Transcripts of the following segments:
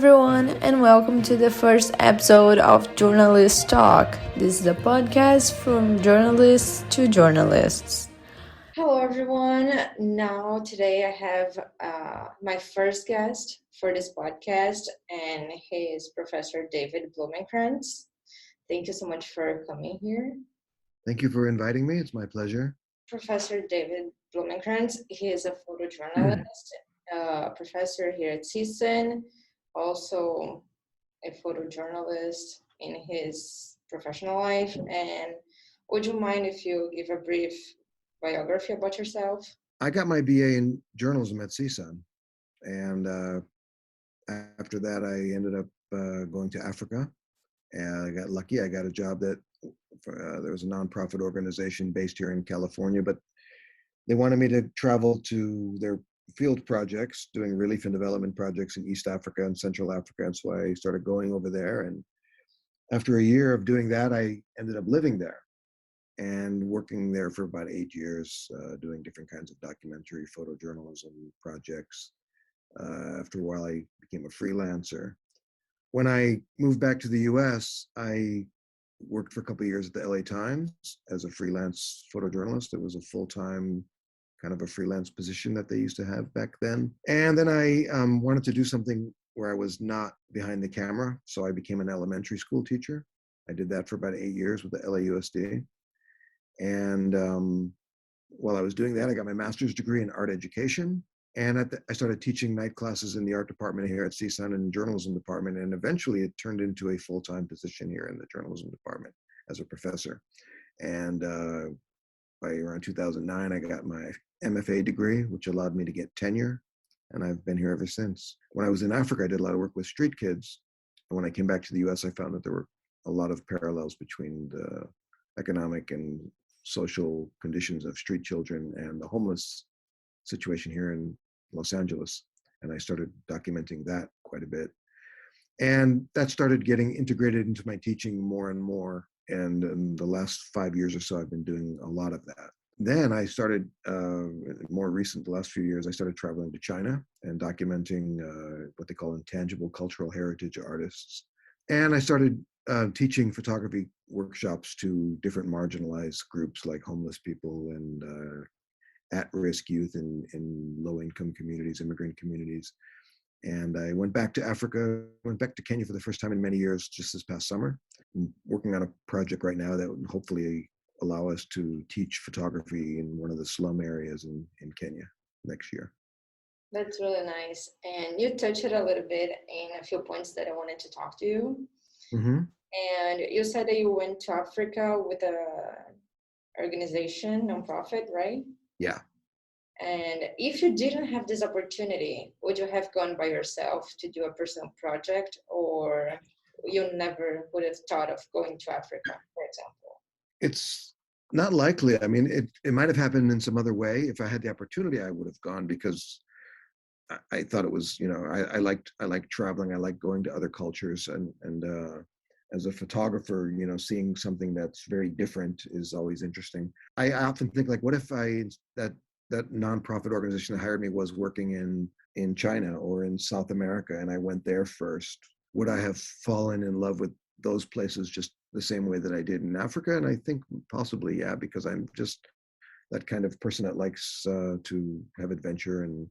everyone, and welcome to the first episode of Journalist Talk. This is a podcast from journalists to journalists. Hello, everyone. Today, I have my first guest for this podcast, and he is Professor David Blumenkrantz. Thank you so much for coming here. Thank you for inviting me. It's my pleasure. Professor David Blumenkrantz, he is a photojournalist, professor here at CSUN, also a photojournalist in his professional life. And would you mind if you give a brief biography about yourself? I got my BA in journalism at CSUN, and after that, I ended up going to Africa. And I got lucky. I got a job that there was a nonprofit organization based here in California, but they wanted me to travel to their field projects, doing relief and development projects in East Africa and Central Africa. And so I started going over there. And after a year of doing that, I ended up living there and working there for about 8 years, doing different kinds of documentary photojournalism projects. After a while, I became a freelancer. When I moved back to the US, I worked for a couple of years at the LA Times as a freelance photojournalist. It was a full-time kind of a freelance position that they used to have back then. And then I wanted to do something where I was not behind the camera. So I became an elementary school teacher. I did that for about 8 years with the LAUSD. And while I was doing that, I got my master's degree in art education. And I started teaching night classes in the art department here at CSUN and journalism department. And eventually it turned into a full-time position here in the journalism department as a professor. And by around 2009, I got my MFA degree, which allowed me to get tenure. And I've been here ever since. When I was in Africa, I did a lot of work with street kids. And when I came back to the US, I found that there were a lot of parallels between the economic and social conditions of street children and the homeless situation here in Los Angeles. And I started documenting that quite a bit. And that started getting integrated into my teaching more and more. And in the last 5 years or so, I've been doing a lot of that. Then I started, the last few years, I started traveling to China and documenting what they call intangible cultural heritage artists. And I started teaching photography workshops to different marginalized groups like homeless people and at-risk youth in low-income communities, immigrant communities. And I went back to Africa, went back to Kenya for the first time in many years, just this past summer. I'm working on a project right now that would hopefully allow us to teach photography in one of the slum areas in Kenya next year. That's really nice. And you touched it a little bit in a few points that I wanted to talk to you. Mm-hmm. And you said that you went to Africa with a organization, nonprofit, right? Yeah. And if you didn't have this opportunity, would you have gone by yourself to do a personal project, or you never would have thought of going to Africa, for example? It's not likely. I mean, it might have happened in some other way. If I had the opportunity, I would have gone because I thought it was, I liked traveling. I like going to other cultures, and as a photographer, seeing something that's very different is always interesting. I often think, like, what if that nonprofit organization that hired me was working in China or in South America, and I went there first? Would I have fallen in love with those places just the same way that I did in Africa? And I think possibly, yeah, because I'm just that kind of person that likes to have adventure and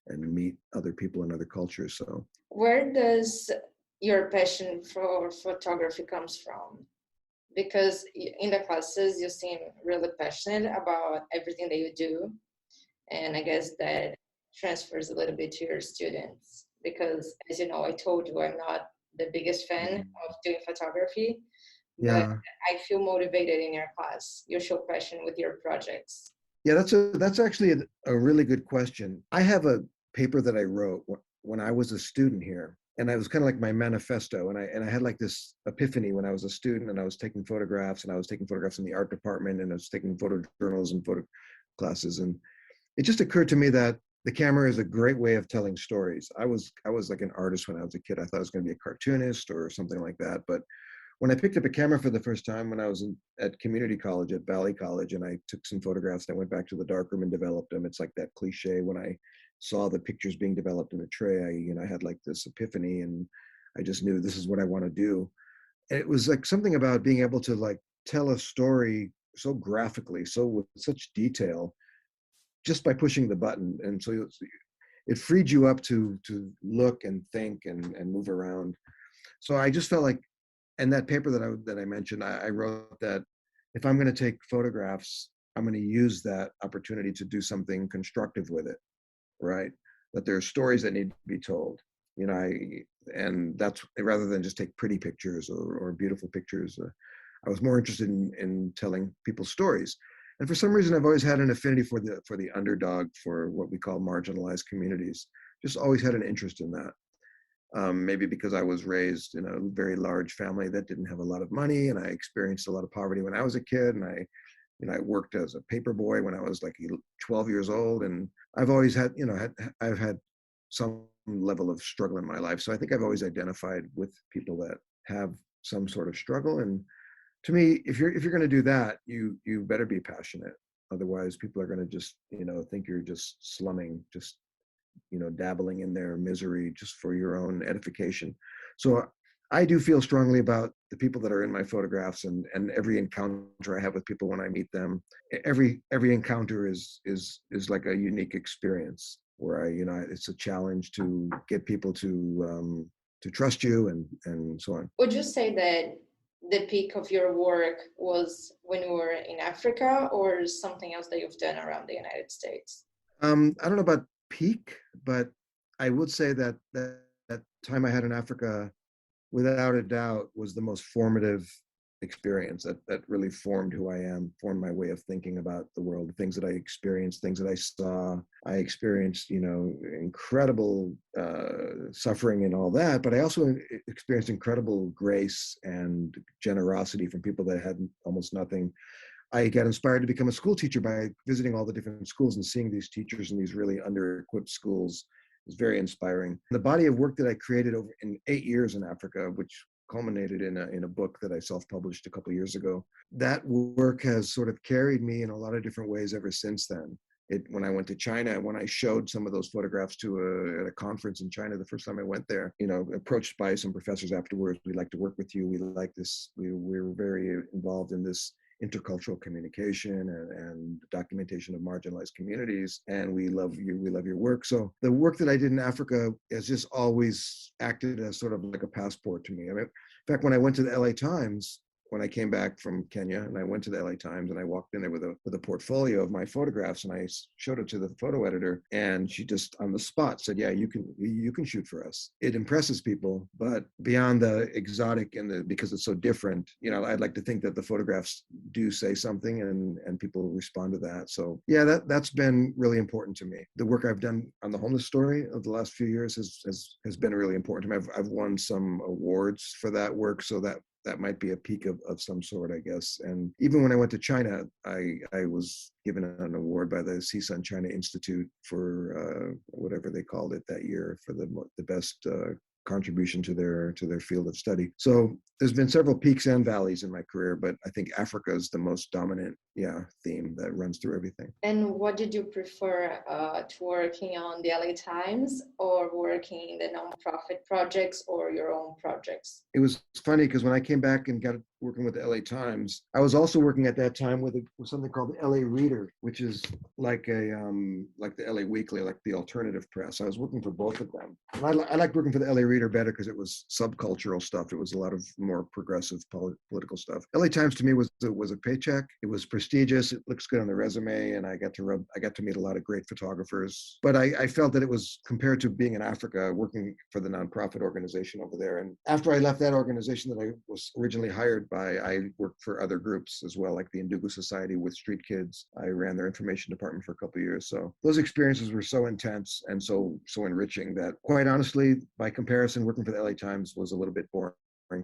meet other people in other cultures. So where does your passion for photography comes from? Because in the classes, you seem really passionate about everything that you do. And I guess that transfers a little bit to your students. Because, as you know, I told you I'm not the biggest fan of doing photography. But yeah, I feel motivated in your class. You show passion with your projects. yeah, that's actually a really good question. I have a paper that I wrote when I was a student here, and it was kind of like my manifesto. And I had like this epiphany when I was a student, and I was taking photographs, and I was taking photographs in the art department, and I was taking photojournalism photo classes, and it just occurred to me that the camera is a great way of telling stories. I was like an artist when I was a kid. I thought I was going to be a cartoonist or something like that, but when I picked up a camera for the first time when I was at community college at Valley College, and I took some photographs, and I went back to the darkroom and developed them. It's like that cliche, when I saw the pictures being developed in a tray, I had like this epiphany, and I just knew this is what I want to do. And it was like something about being able to like tell a story so graphically, so with such detail, just by pushing the button. And so it freed you up to look and think and move around. So I just felt like, and that paper that I mentioned, I wrote that if I'm going to take photographs, I'm going to use that opportunity to do something constructive with it, right? That there are stories that need to be told, and that's rather than just take pretty pictures or beautiful pictures. I was more interested in telling people's stories. And for some reason, I've always had an affinity for the underdog, for what we call marginalized communities. Just always had an interest in that. Maybe because I was raised in a very large family that didn't have a lot of money, and I experienced a lot of poverty when I was a kid, and I worked as a paper boy when I was like 12 years old, and I've always had, I've had some level of struggle in my life. So I think I've always identified with people that have some sort of struggle. And to me, if you're going to do that, you better be passionate. Otherwise, people are going to just think you're just slumming, just dabbling in their misery just for your own edification. So I do feel strongly about the people that are in my photographs, and every encounter I have with people when I meet them. Every encounter is like a unique experience where it's a challenge to get people to trust you and so on. Would you say that the peak of your work was when you were in Africa, or something else that you've done around the United States? I don't know about peak, but I would say that time I had in Africa, without a doubt, was the most formative experience that really formed who I am, formed my way of thinking about the world, the things that I experienced, things that I saw. I experienced, incredible suffering and all that, but I also experienced incredible grace and generosity from people that had almost nothing. I got inspired to become a school teacher by visiting all the different schools and seeing these teachers in these really under-equipped schools. It was very inspiring. The body of work that I created over in 8 years in Africa, which culminated in a book that I self-published a couple of years ago, that work has sort of carried me in a lot of different ways ever since then. When I went to China, when I showed some of those photographs at a conference in China, the first time I went there, approached by some professors afterwards, we'd like to work with you. We like this. We were very involved in this intercultural communication and documentation of marginalized communities, and we love your work. So the work that I did in Africa has just always acted as sort of like a passport to me. I mean, in fact, when I went to the LA Times, when I came back from Kenya, and I went to the LA Times, and I walked in there with a portfolio of my photographs, and I showed it to the photo editor, and she just on the spot said, "Yeah, you can shoot for us." It impresses people, but beyond the exotic and because it's so different, I'd like to think that the photographs do say something, and people respond to that. So yeah, that's been really important to me. The work I've done on the homeless story of the last few years has been really important to me. I've won some awards for that work, so that might be a peak of some sort, I guess. And even when I went to China, I was given an award by the CSUN China Institute for whatever they called it that year, for the best contribution to their field of study. So there's been several peaks and valleys in my career, but I think Africa is the most dominant theme that runs through everything. And what did you prefer, to working on the LA Times or working in the nonprofit projects or your own projects? It was funny because when I came back and got working with the LA Times, I was also working at that time with something called the LA Reader, which is like like the LA Weekly, like the alternative press. I was working for both of them. And I liked working for the LA Reader better because it was subcultural stuff. It was a lot of more progressive political stuff. LA Times to me was a paycheck. It was prestigious. It looks good on the resume, and I got to meet a lot of great photographers. But I felt that it was, compared to being in Africa, working for the nonprofit organization over there. And after I left that organization that I was originally hired by, I worked for other groups as well, like the Ndugu Society with street kids. I ran their information department for a couple of years. So those experiences were so intense and so enriching that, quite honestly, by comparison, working for the LA Times was a little bit boring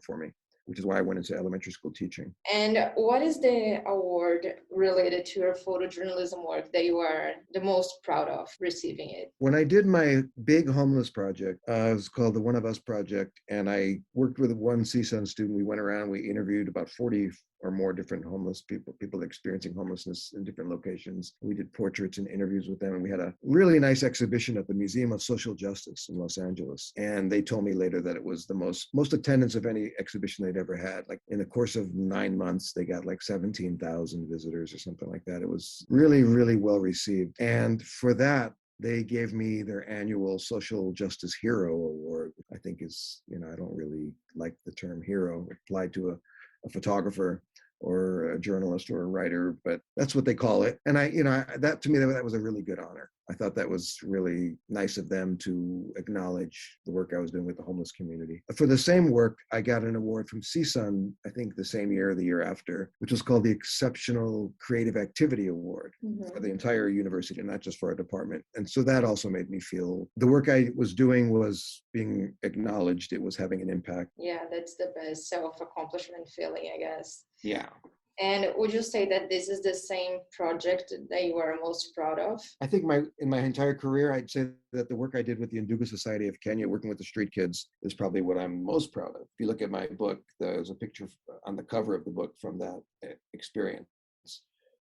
for me, which is why I went into elementary school teaching. And what is the award related to your photojournalism work that you are the most proud of receiving it? When I did my big homeless project, it was called the One of Us Project, and I worked with one CSUN student. We went around, we interviewed about 40 or more different homeless people experiencing homelessness in different locations. We did portraits and interviews with them, and we had a really nice exhibition at the Museum of Social Justice in Los Angeles. And they told me later that it was the most attendance of any exhibition they'd ever had. Like in the course of 9 months, they got like 17,000 visitors or something like that. It was really, really well received. And for that, they gave me their annual Social Justice Hero Award. I think is, I don't really like the term hero applied to a photographer or a journalist or a writer, but that's what they call it. And that to me, that was a really good honor. I thought that was really nice of them to acknowledge the work I was doing with the homeless community. For the same work, I got an award from CSUN, I think the same year or the year after, which was called the Exceptional Creative Activity Award for the entire university, not just for our department. And so that also made me feel the work I was doing was being acknowledged. It was having an impact. Yeah, that's the best self-accomplishment feeling, I guess. Yeah. And would you say that this is the same project that you are most proud of? I think in my entire career, I'd say that the work I did with the Ndugu Society of Kenya, working with the street kids, is probably what I'm most proud of. If you look at my book, there's a picture on the cover of the book from that experience.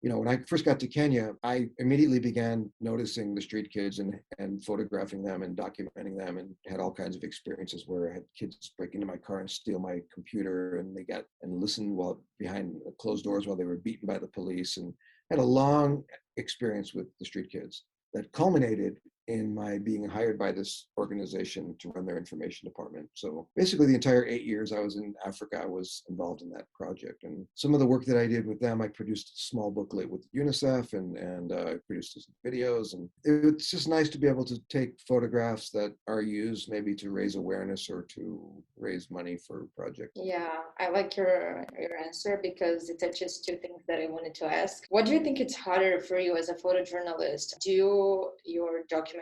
When I first got to Kenya, I immediately began noticing the street kids and photographing them and documenting them, and had all kinds of experiences where I had kids break into my car and steal my computer, and listen while behind closed doors while they were beaten by the police, and had a long experience with the street kids that culminated in my being hired by this organization to run their information department. So basically the entire 8 years I was in Africa, I was involved in that project. And some of the work that I did with them, I produced a small booklet with UNICEF and I produced some videos. And it's just nice to be able to take photographs that are used maybe to raise awareness or to raise money for projects. Yeah, I like your answer because it touches two things that I wanted to ask. What do you think it's harder for you as a photojournalist? Do your documentaries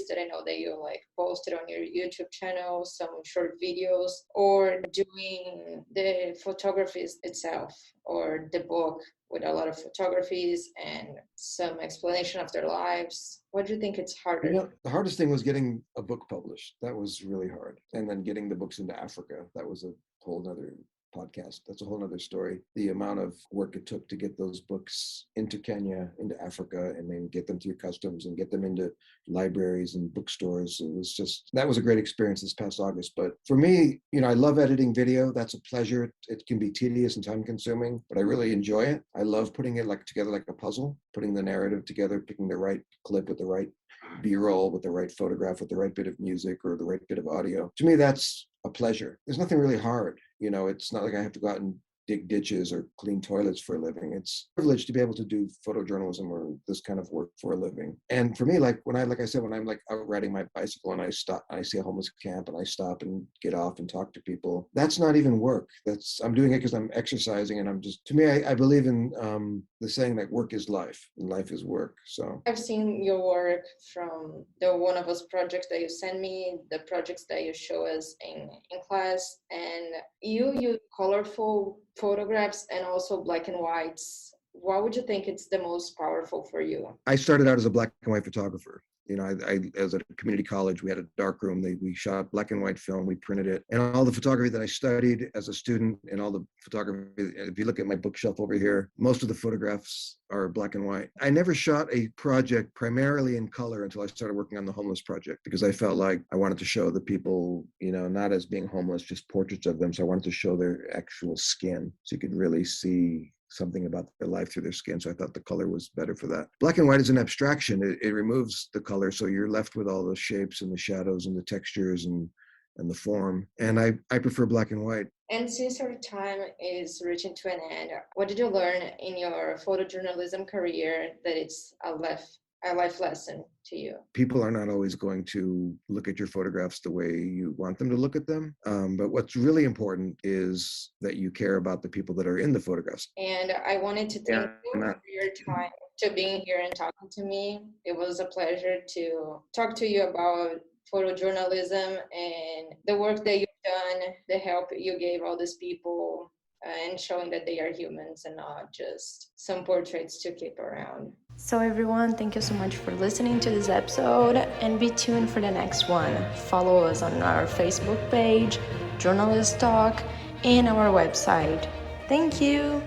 that I know that you posted on your YouTube channel, some short videos, or doing the photography itself or the book with a lot of photographies and some explanation of their lives? What do you think it's harder? The hardest thing was getting a book published. That was really hard. And then getting the books into Africa, that was a whole nother podcast. That's a whole nother story. The amount of work it took to get those books into Kenya, into Africa, and then get them through customs and get them into libraries and bookstores. That was a great experience this past August. But for me, I love editing video. That's a pleasure. It can be tedious and time consuming, but I really enjoy it. I love putting it together like a puzzle, putting the narrative together, picking the right clip with the right B-roll, with the right photograph, with the right bit of music or the right bit of audio. To me, that's a pleasure. There's nothing really hard. It's not like I have to go out and dig ditches or clean toilets for a living. It's a privilege to be able to do photojournalism or this kind of work for a living. And for me, when I'm out riding my bicycle and I see a homeless camp and I stop and get off and talk to people, that's not even work. I'm doing it because I'm exercising, and to me, I believe in the saying that work is life and life is work. So I've seen your work from the One of Us projects that you send me, the projects that you show us in class, and you use colorful photographs and also black and whites. What would you think it's the most powerful for you? I started out as a black and white photographer. I as a community college, we had a dark room. We shot black and white film. We printed it, and all the photography that I studied as a student, and all the photography. If you look at my bookshelf over here, most of the photographs are black and white. I never shot a project primarily in color until I started working on the homeless project, because I felt like I wanted to show the people, not as being homeless, just portraits of them. So I wanted to show their actual skin, so you could really see something about their life through their skin. So I thought the color was better for that. Black and white is an abstraction. It removes the color, so you're left with all the shapes and the shadows and the textures and the form. And I prefer black and white. And since our time is reaching to an end, what did you learn in your photojournalism career that it's a life lesson to you? People are not always going to look at your photographs the way you want them to look at them. But what's really important is that you care about the people that are in the photographs. And I wanted to thank you for your time to being here and talking to me. It was a pleasure to talk to you about photojournalism and the work that you've done, the help you gave all these people, and showing that they are humans and not just some portraits to keep around. So everyone, thank you so much for listening to this episode, and be tuned for the next one. Follow us on our Facebook page, Journalist Talk, and our website. Thank you.